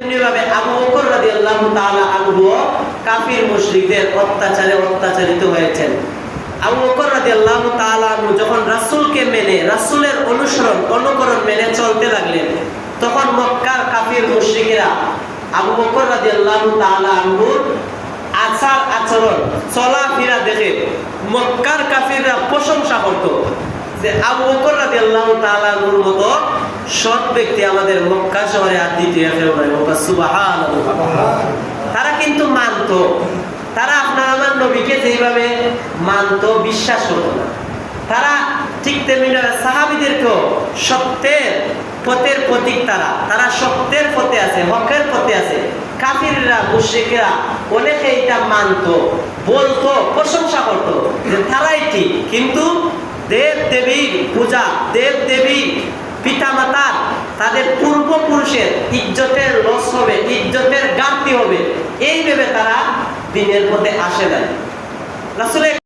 এমনিভাবে আবু বকর রাদিয়াল্লাহু তাআলা আনহু কাফির মুশরিকদের অত্যাচারে অত্যাচারিত হয়েছেন। আবু বকর রাদিয়াল্লাহু তাআলা আনহু যখন রাসূলকে মেনে, রাসূলের অনুকরণ মেনে চলতে লাগলেন, তখন মক্কার কাফির মুশরিকেরা আবু বকর রাদিয়াল্লাহু তাআলা আনহুর আচরণ চলাফেরা দেখে মক্কার কাফিররা প্রশংসা করত যে আবু বকর রাদিয়াল্লাহু তাআলা আনহুর মতো সৎ ব্যক্তি আমাদের মক্কা শহরে আর দ্বিতীয় কেউ নাই। সুবহানাল্লাহ। তারা কিন্তু মানত, তারা আপনার আমার নবীকে যেভাবে মানত, বিশ্বাস করত না। তারা ঠিক তেমনি সাহাবীদেরকেও সত্যের পথের প্রতীক, তারা সত্যের পথে আছে, হকের পথে আছে। কাফিররা মুশরিকরা অনেকে এটা মানত, বলতো, প্রশংসা করত যে তারাই ঠিক। কিন্তু দেব দেবীর পূজা, দেব দেবী পিতামাতার, তাদের পূর্বপুরুষের ইজ্জতের লস হবে, ইজ্জতের ঘাটতি হবে, এই ভেবে তারা দ্বীনের পথে আসে নাই। রাসূলের